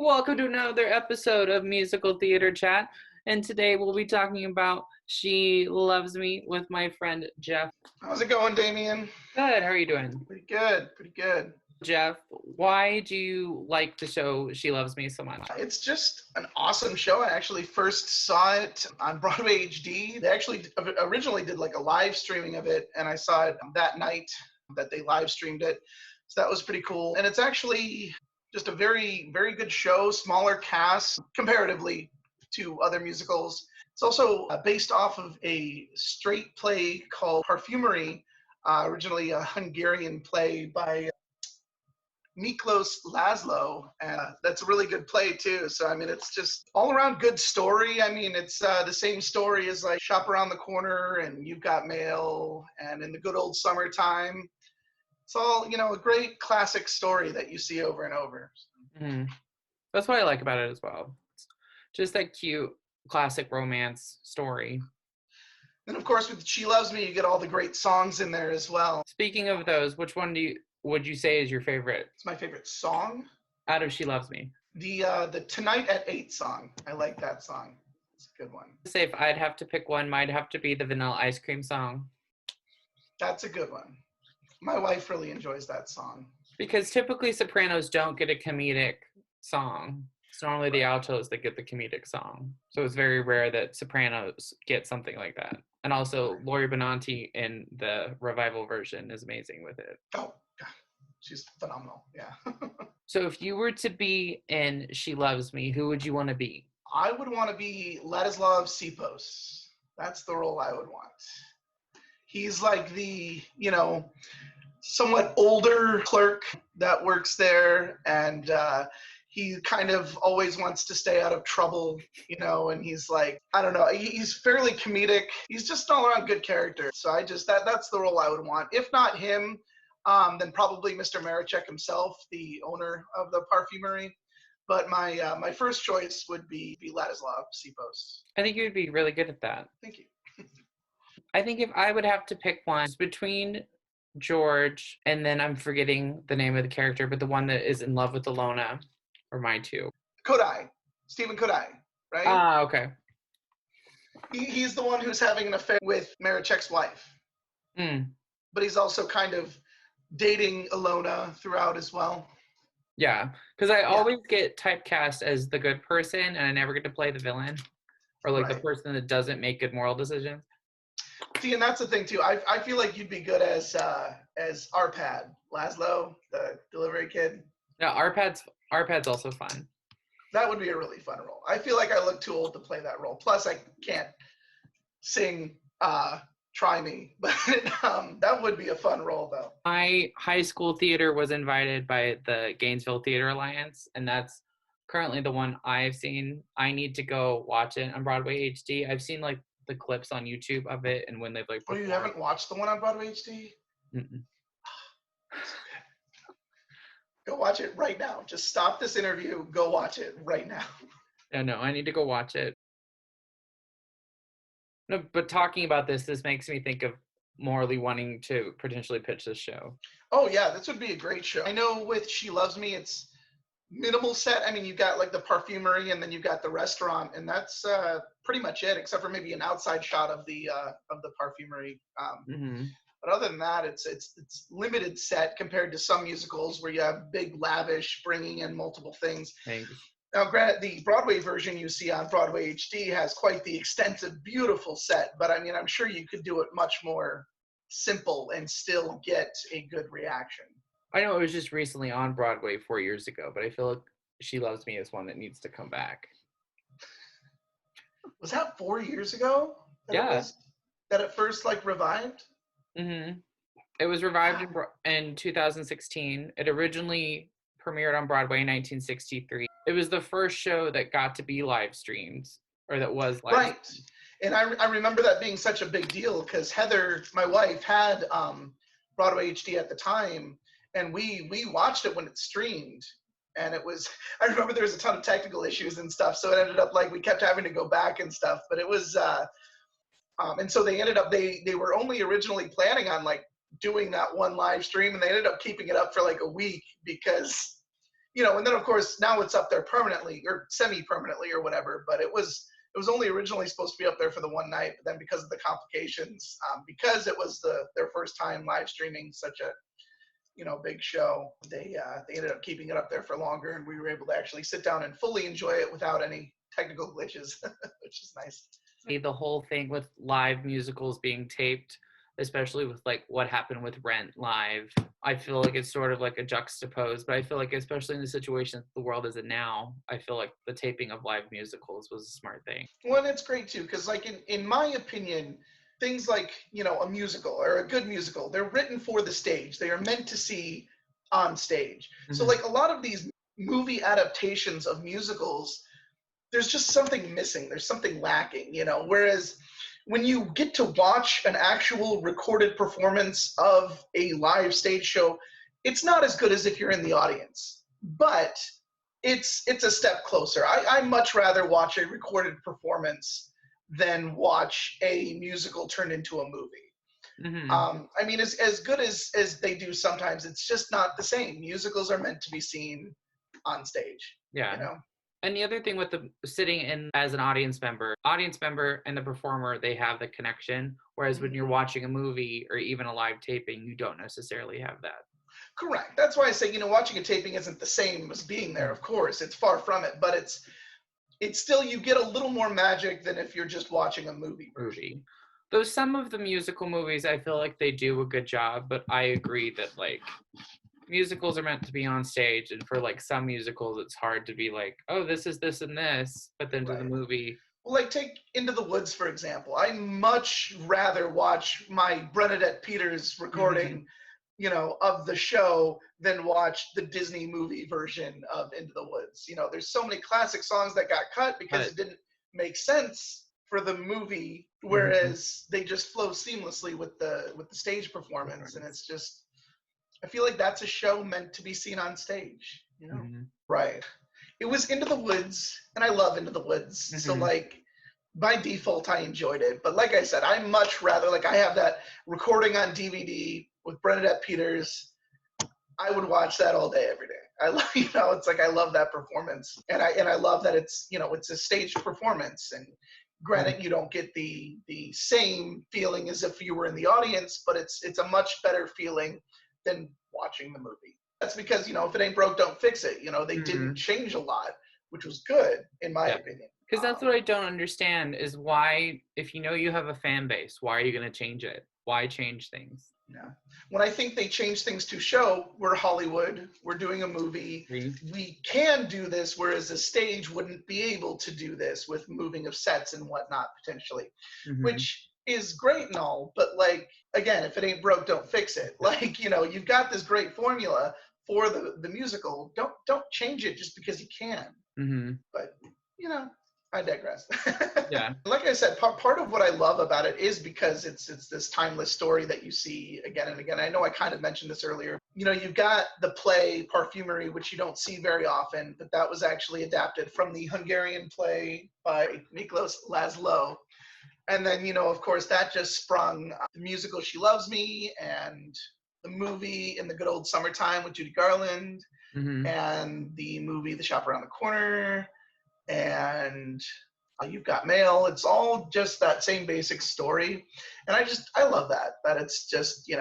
Welcome to another episode of Musical Theater Chat. And today we'll be talking about She Loves Me with my friend Jeff. How's it going, Damian? Good, how are you doing? Pretty good, pretty good. Jeff, why do you like the show She Loves Me so much? It's just an awesome show. I actually first saw it on Broadway HD. They actually originally did like a live streaming of it, and I saw it that night that they live streamed it. So that was pretty cool. And it's actually just a very, very good show, smaller cast comparatively to other musicals. It's also based off of a straight play called Parfumery, originally a Hungarian play by Miklos Laszlo. That's a really good play too. So I mean, it's just all around good story. I mean, it's the same story as like Shop Around the Corner and You've Got Mail and In the Good Old Summertime. It's all, a great classic story that you see over and over. Mm-hmm. That's what I like about it as well. It's just that cute classic romance story. And of course, with She Loves Me, you get all the great songs in there as well. Speaking of those, which one would you say is your favorite? It's my favorite song. Out of She Loves Me. The Tonight at 8 song. I like that song. It's a good one. Say if I'd have to pick one, might have to be the Vanilla Ice Cream song. That's a good one. My wife really enjoys that song. Because typically sopranos don't get a comedic song. It's normally the altos that get the comedic song. So it's very rare that sopranos get something like that. And also, Lori Benanti in the revival version is amazing with it. Oh, God. She's phenomenal. Yeah. So if you were to be in She Loves Me, who would you want to be? I would want to be Ladislav Sipos. That's the role I would want. He's like the, somewhat older clerk that works there, and he kind of always wants to stay out of trouble, and he's like, I don't know, he's fairly comedic. He's just an all-around good character. So that's the role I would want. If not him, then probably Mr. Marichek himself, the owner of the Parfumery. But my first choice would be Ladislav Sipos. I think you would be really good at that. Thank you. I think if I would have to pick one, it's between George and then I'm forgetting the name of the character, but the one that is in love with Alona, or my two. Kodai. Stephen Kodai, right? Ah, okay. He's the one who's having an affair with Marichek's wife. But he's also kind of dating Alona throughout as well. Yeah, because I always get typecast as the good person, and I never get to play the villain, or like the person that doesn't make good moral decisions. See, and that's the thing too. I feel like you'd be good as Arpad, Laszlo, the delivery kid. Yeah, Arpad's also fun. That would be a really fun role. I feel like I look too old to play that role. Plus, I can't sing Try Me, but that would be a fun role, though. My high school theater was invited by the Gainesville Theater Alliance, and that's currently the one I've seen. I need to go watch it on Broadway HD. I've seen like the clips on YouTube of it, and when they've like. Oh, you haven't watched the one on Broadway HD? Mm-mm. Go watch it right now. Just stop this interview. Go watch it right now. Yeah, no, I need to go watch it. No, but talking about this makes me think of Morley wanting to potentially pitch this show. Oh, yeah, this would be a great show. I know with She Loves Me, it's minimal set. I mean, you've got like the Parfumery and then you've got the restaurant, and that's pretty much it, except for maybe an outside shot of the Parfumery. But other than that, it's limited set compared to some musicals where you have big, lavish, bringing in multiple things. Thanks. Now, granted, the Broadway version you see on Broadway HD has quite the extensive, beautiful set, but I mean, I'm sure you could do it much more simple and still get a good reaction. I know it was just recently on Broadway 4 years ago, but I feel like She Loves Me is one that needs to come back. Was that 4 years ago? Yeah. That it first like revived? Mm-hmm. It was revived in 2016. It originally premiered on Broadway in 1963. It was the first show that got to be live streamed, or that was live right. streamed. And I remember that being such a big deal because Heather, my wife, had Broadway HD at the time, and we watched it when it streamed. And it was, I remember there was a ton of technical issues and stuff, so it ended up like we kept having to go back and stuff. But it was, and so they ended up, they were only originally planning on like doing that one live stream, and they ended up keeping it up for like a week because and then of course now it's up there permanently or semi-permanently or whatever. But it was only originally supposed to be up there for the one night, but then because of the complications, because it was their first time live streaming such a big show, they ended up keeping it up there for longer, and we were able to actually sit down and fully enjoy it without any technical glitches, which is nice. The whole thing with live musicals being taped, especially with like what happened with Rent live, I feel like it's sort of like a juxtapose, but I feel like especially in the situation the world is in now, I feel like the taping of live musicals was a smart thing. Well, and it's great too, because like in my opinion, things like a musical or a good musical, they're written for the stage. They are meant to see on stage. Mm-hmm. So like a lot of these movie adaptations of musicals, there's just something missing. There's something lacking, whereas when you get to watch an actual recorded performance of a live stage show, it's not as good as if you're in the audience, but it's a step closer. I much rather watch a recorded performance than watch a musical turned into a movie. Mm-hmm. I mean, as good as they do sometimes, it's just not the same. Musicals are meant to be seen on stage. Yeah. And the other thing with the sitting in as an audience member and the performer, they have the connection. Whereas mm-hmm. when you're watching a movie or even a live taping, you don't necessarily have that. Correct. That's why I say, watching a taping isn't the same as being there. Of course, it's far from it, but it's still, you get a little more magic than if you're just watching a movie. Though some of the musical movies, I feel like they do a good job, but I agree that like musicals are meant to be on stage, and for like some musicals it's hard to be like, oh, this is this and this, but then to the movie. Well, like take Into the Woods for example. I much rather watch my Bernadette Peters recording mm-hmm. Of the show than watch the Disney movie version of Into the Woods. There's so many classic songs that got cut because it didn't make sense for the movie, whereas mm-hmm. they just flow seamlessly with the stage performance, and it's just, I feel like that's a show meant to be seen on stage, mm-hmm. Right. It was Into the Woods, and I love Into the Woods. Mm-hmm. So like by default, I enjoyed it. But like I said, I much rather, like I have that recording on DVD with Bernadette Peters. I would watch that all day, every day. I love, it's like, I love that performance. And I love that it's, it's a staged performance. And granted, mm-hmm. you don't get the same feeling as if you were in the audience, but it's a much better feeling than watching the movie. That's because, if it ain't broke, don't fix it. They mm-hmm. didn't change a lot, which was good in my opinion. Because that's what I don't understand is why, if you have a fan base, why are you going to change it? Why change things? Yeah. When I think they change things to show, we're Hollywood, we're doing a movie, mm-hmm. we can do this, whereas a stage wouldn't be able to do this with moving of sets and whatnot potentially, mm-hmm. which is great and all, but like, again, if it ain't broke, don't fix it. Like, you've got this great formula for the musical. Don't change it just because you can. Mm-hmm. But, I digress. Yeah. Like I said, part of what I love about it is because it's this timeless story that you see again and again. I know I kind of mentioned this earlier. You've got the play Parfumery, which you don't see very often, but that was actually adapted from the Hungarian play by Miklos Laszlo. And then, of course, that just sprung the musical She Loves Me and the movie In the Good Old Summertime with Judy Garland mm-hmm. and the movie The Shop Around the Corner and You've Got Mail. It's all just that same basic story. And I love that it's just,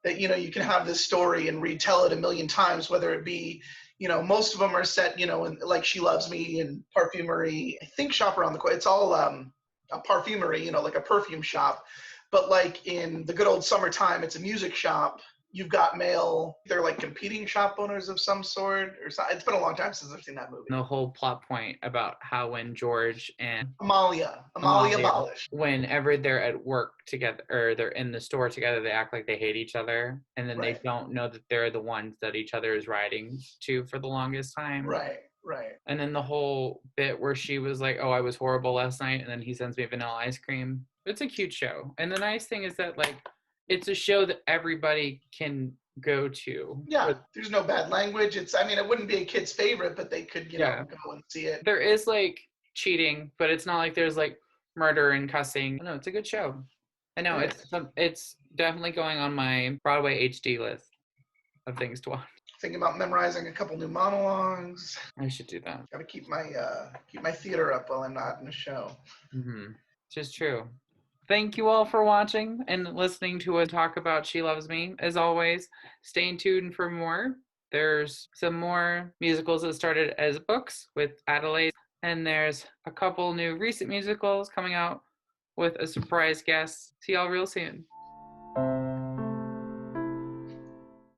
that, you can have this story and retell it a million times, whether it be, most of them are set, in, like She Loves Me and Parfumery. I think Shop Around the Corner. It's all a parfumery, like a perfume shop. But like in The Good Old Summertime, it's a music shop. You've Got Mail. They're like competing shop owners of some sort or something. It's been a long time since I've seen that movie. The whole plot point about how when George and Amalia Malish, whenever they're at work together or they're in the store together, they act like they hate each other. And then they don't know that they're the ones that each other is writing to for the longest time. Right. And then the whole bit where she was like, oh, I was horrible last night. And then he sends me vanilla ice cream. It's a cute show. And the nice thing is that like, it's a show that everybody can go to. Yeah, there's no bad language. It wouldn't be a kid's favorite, but they could, go and see it. There is like cheating, but it's not like there's like murder and cussing. No, it's a good show. I know it's definitely going on my Broadway HD list of things to watch. thinking about memorizing a couple new monologues. I should do that. Got to keep my theater up while I'm not in a show. Mm-hmm. Just true. Thank you all for watching and listening to us talk about She Loves Me. As always, stay tuned for more. There's some more musicals that started as books with Adelaide, and there's a couple new recent musicals coming out with a surprise guest. See y'all real soon.